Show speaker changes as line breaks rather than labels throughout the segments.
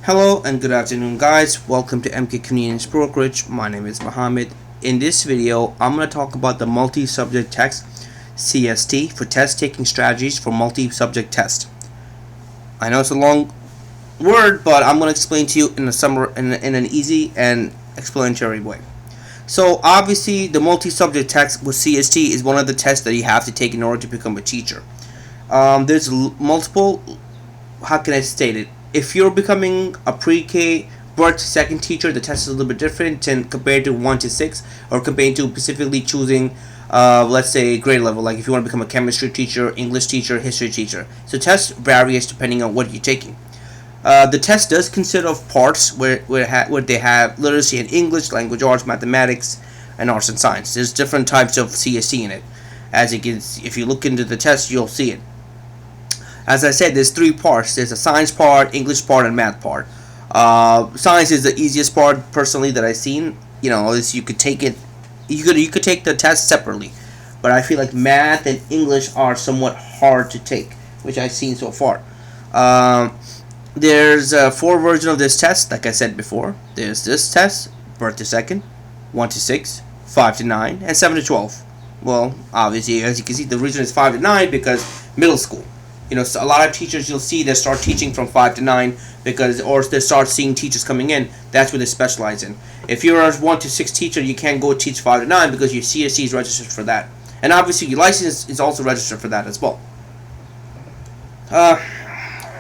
Hello and good afternoon guys, welcome to MK Convenience Brokerage. My name is Mohammed. In this video, I'm going to talk about the multi-subject test CST for test taking strategies for multi-subject test. I know it's a long word, but I'm going to explain to you in an easy and explanatory way. So obviously the multi-subject test with CST is one of the tests that you have to take in order to become a teacher. There's multiple, how can I state it? If you're becoming a pre-K birth second teacher, the test is a little bit different compared to 1 to 6, or compared to specifically choosing, let's say, grade level. Like if you want to become a chemistry teacher, English teacher, history teacher. So tests varies depending on what you're taking. The test does consist of parts where they have literacy in English, language arts, mathematics, and arts and science. There's different types of CST in it. As you can, if you look into the test, you'll see it. As I said, there's three parts. There's a science part, English part, and math part. Science is the easiest part, personally, that I've seen. You know, is you could take it, you could take the test separately, but I feel like math and English are somewhat hard to take, which I've seen so far. There's 4 versions of this test, like I said before. There's this test, birth to second, 1 to 6, 5 to 9, and 7 to 12. Well, obviously, as you can see, the reason is 5 to 9 because middle school. You know, so a lot of teachers you'll see they start teaching from 5 to 9 because, or they start seeing teachers coming in. That's what they specialize in. If you're a 1 to 6 teacher, you can't go teach 5 to 9 because your CST is registered for that, and obviously your license is also registered for that as well.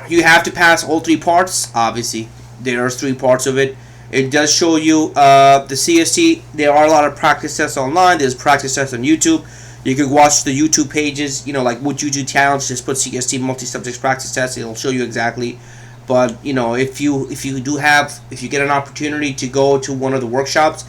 You have to pass all 3 parts. Obviously, there's 3 parts of it. It does show you the CST. There are a lot of practice tests online. There's practice tests on YouTube. You can watch the YouTube pages, you know, like what YouTube channels, just put CST multi-subjects practice test, it'll show you exactly. But, you know, if you get an opportunity to go to one of the workshops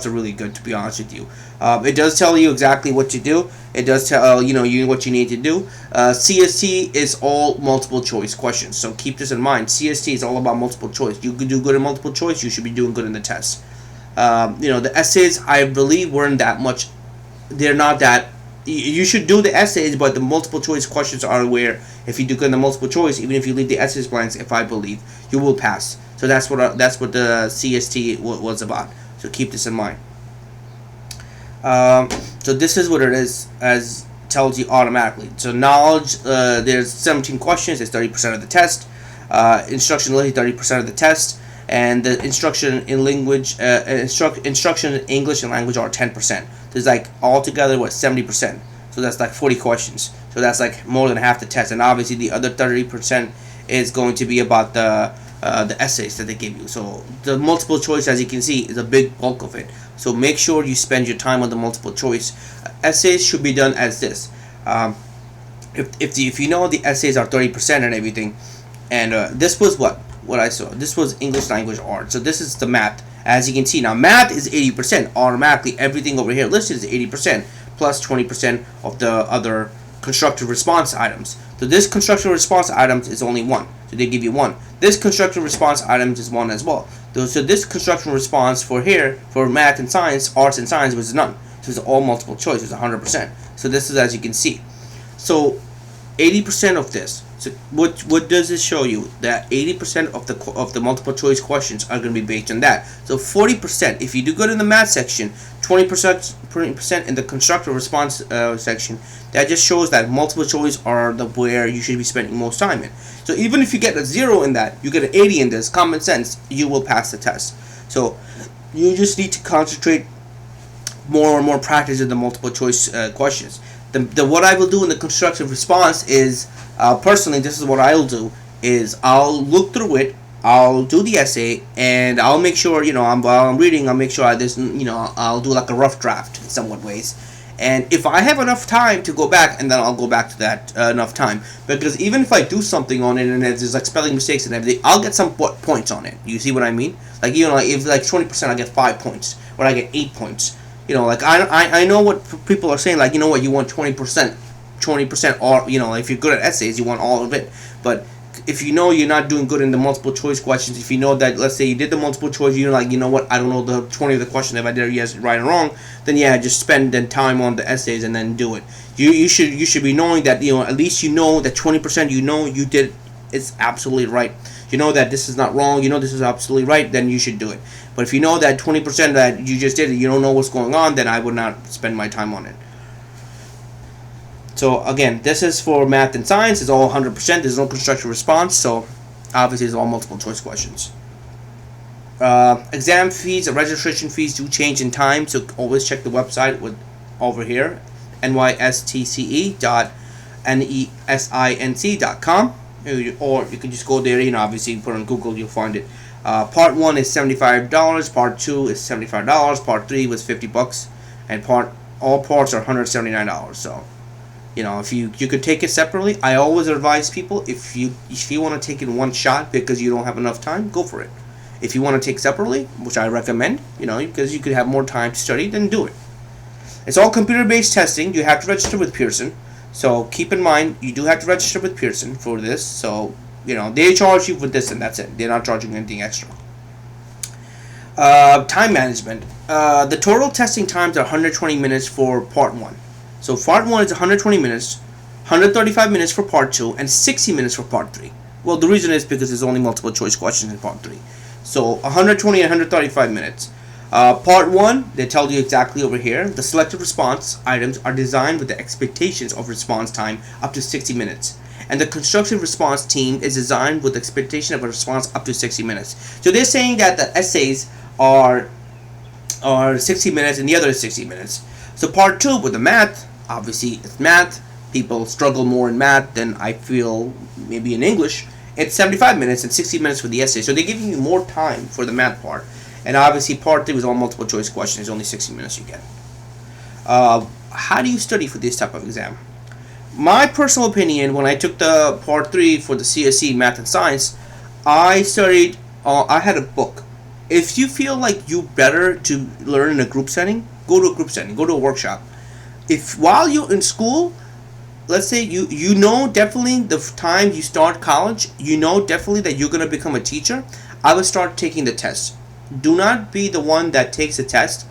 are really good, to be honest with you. It does tell you exactly what to do. It does tell, you what you need to do. CST is all multiple choice questions, so keep this in mind. CST is all about multiple choice. You can do good in multiple choice, you should be doing good in the test. The essays, I believe, weren't that much. They're not that. You should do the essays, but the multiple choice questions are where if you do good in the multiple choice, even if you leave the essays blanks, if I believe, you will pass. So that's what the CST was about. So keep this in mind. So this is what it is, as tells you automatically. So knowledge, there's 17 questions. It's 30% of the test. Instruction is 30% of the test. And the instruction in language, instruction in English and language are 10%. There's like altogether 70%. So that's like 40 questions. So that's like more than half the test. And obviously the other 30% is going to be about the essays that they give you. So the multiple choice, as you can see, is a big bulk of it. So make sure you spend your time on the multiple choice. Essays should be done as this. If you know the essays are 30% and everything, and this was what I saw. This was English language art. So this is the math. As you can see, now math is 80%. Automatically, everything over here listed is 80% plus 20% of the other constructive response items. So this constructive response items is only 1. So they give you 1. This constructive response items is 1 as well. So this constructive response for here, for math and science, arts and science, was none. So it's all multiple choice. It's 100%. So this is, as you can see. So 80% of this. So what does this show you? That 80% of the multiple choice questions are going to be based on that. So 40%, if you do good in the math section, 20% in the constructive response section, that just shows that multiple choice are where you should be spending most time in. So even if you get a 0 in that, you get an 80 in this, common sense, you will pass the test. So you just need to concentrate more and more practice in the multiple choice questions. What I will do in the constructive response is, personally, this is what I'll do, is I'll look through it, I'll do the essay, and I'll make sure, while I'm reading, I'll make sure I'll do like a rough draft in somewhat ways. And if I have enough time to go back, and then I'll go back to that enough time. Because even if I do something on it, and there's like spelling mistakes and everything, I'll get some points on it. You see what I mean? Like, if like 20%, I get 5 points, or I get 8 points. Like I know what people are saying, like, you want 20%, or, if you're good at essays, you want all of it. But if you're not doing good in the multiple choice questions, if you know that, let's say you did the multiple choice, you're like, what, I don't know the 20 of the question, if I did it yes, right or wrong, then yeah, just spend the time on the essays and then do it. You should be knowing that, at least that 20% you did it's absolutely right. You know that this is not wrong, you know this is absolutely right, then you should do it. But if you know that 20% that you just did it, you don't know what's going on, then I would not spend my time on it. So again, this is for math and science. It's all 100%. There's no constructive response. So obviously, it's all multiple choice questions. Exam fees or registration fees do change in time. So always check the website with over here, nystce.nesinc.com, or you can just go there. Obviously, put on Google, you'll find it. Part 1 is $75. Part 2 is $75. Part 3 was $50, and all parts are $179. So, if you could take it separately. I always advise people, if you want to take it in one shot because you don't have enough time, go for it. If you want to take separately, which I recommend, because you could have more time to study, then do it. It's all computer-based testing. You have to register with Pearson. So keep in mind, you do have to register with Pearson for this. So, they charge you for this and that's it. They're not charging anything extra. Time management. The total testing times are 120 minutes for Part 1. So Part 1 is 120 minutes, 135 minutes for Part 2, and 60 minutes for Part 3. Well, the reason is because there's only multiple choice questions in Part 3. So 120 and 135 minutes. Part 1, they tell you exactly over here. The selected response items are designed with the expectations of response time up to 60 minutes. And the constructive response team is designed with the expectation of a response up to 60 minutes. So they're saying that the essays are 60 minutes and the other is 60 minutes. So Part 2 with the math, obviously it's math. People struggle more in math than I feel maybe in English. It's 75 minutes and 60 minutes for the essay. So they're giving you more time for the math part. And obviously Part 3 was all multiple choice questions. Only 60 minutes you get. How do you study for this type of exam? My personal opinion, when I took the Part 3 for the CST Math and Science, I studied, I had a book. If you feel like you better to learn in a group setting, go to a group setting, go to a workshop. If while you're in school, let's say you definitely the time you start college, definitely that you're going to become a teacher, I would start taking the test. Do not be the one that takes a test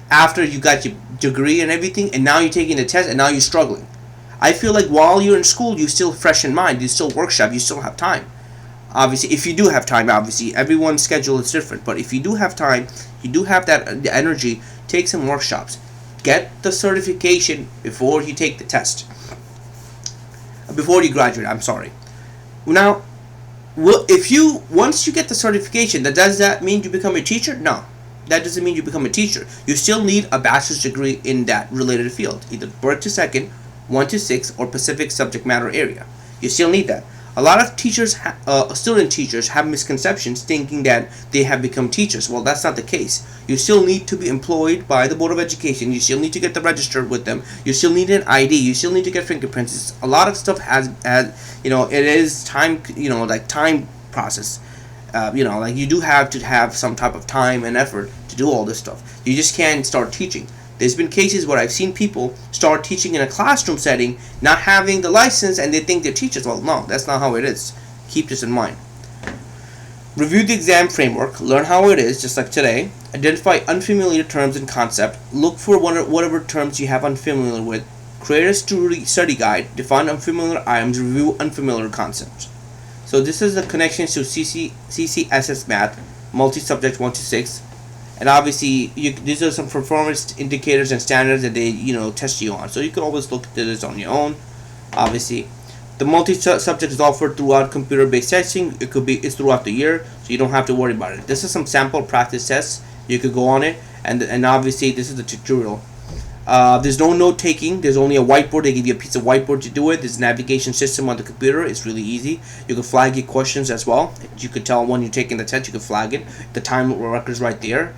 after you got your degree and everything, and now you're taking the test and now you're struggling. I feel like while you're in school, you're still fresh in mind, you still workshop, you still have time. Obviously, if you do have time, obviously, everyone's schedule is different, but if you do have time, you do have that energy, take some workshops. Get the certification before you take the test. Before you graduate, I'm sorry. Now, once you get the certification, does that mean you become a teacher? No. That doesn't mean you become a teacher. You still need a bachelor's degree in that related field, either birth to second, 1 to 6, or Pacific subject matter area. You still need that. A lot of teachers, student teachers, have misconceptions thinking that they have become teachers. Well, that's not the case. You still need to be employed by the Board of Education. You still need to get the register with them. You still need an ID. You still need to get fingerprints. A lot of stuff has it is time, like time process. Like you do have to have some type of time and effort to do all this stuff. You just can't start teaching. There's been cases where I've seen people start teaching in a classroom setting, not having the license, and they think they're teachers. Well, no, that's not how it is. Keep this in mind. Review the exam framework. Learn how it is, just like today. Identify unfamiliar terms and concept. Look for whatever terms you have unfamiliar with. Create a study guide. Define unfamiliar items. Review unfamiliar concepts. So this is the connections to CST Math, multi-subject 1 to 6. And obviously, these are some performance indicators and standards that they, test you on. So you can always look at this on your own. Obviously, the multi-subject is offered throughout computer-based testing. It's throughout the year, so you don't have to worry about it. This is some sample practice tests. You could go on it, and obviously this is the tutorial. There's no note taking. There's only a whiteboard. They give you a piece of whiteboard to do it. There's a navigation system on the computer. It's really easy. You can flag your questions as well. You could tell when you're taking the test. You can flag it. The time record's right there.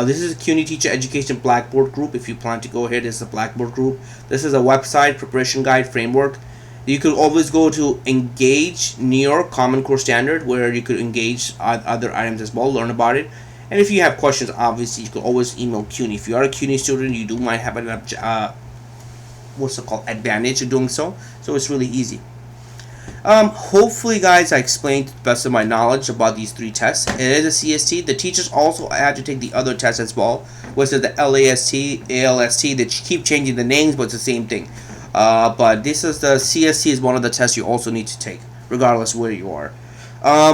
This is a CUNY Teacher Education Blackboard group. If you plan to go ahead, this is a Blackboard group. This is a website, preparation guide, framework. You could always go to Engage New York Common Core Standard, where you could engage other items as well, learn about it. And if you have questions, obviously, you can always email CUNY. If you are a CUNY student, you might have an advantage of doing so. So it's really easy. Hopefully, guys, I explained to the best of my knowledge about these 3 tests. It is a CST. The teachers also had to take the other tests as well, which is the LAST, ALST. They keep changing the names, but it's the same thing. But this is the CST is one of the tests you also need to take. regardless where you are.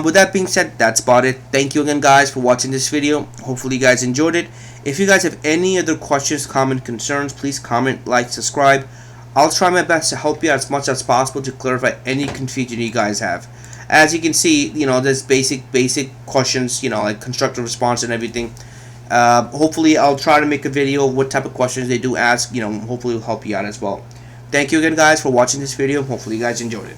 With that being said, that's about it. Thank you again, guys, for watching this video. Hopefully you guys enjoyed it. If you guys have any other questions, comments, concerns, please comment, like, subscribe. I'll try my best to help you out as much as possible to clarify any confusion you guys have. As you can see, there's basic questions, like constructive response and everything. Hopefully I'll try to make a video of what type of questions they do ask. Hopefully it'll help you out as well. Thank you again, guys, for watching this video. Hopefully you guys enjoyed it.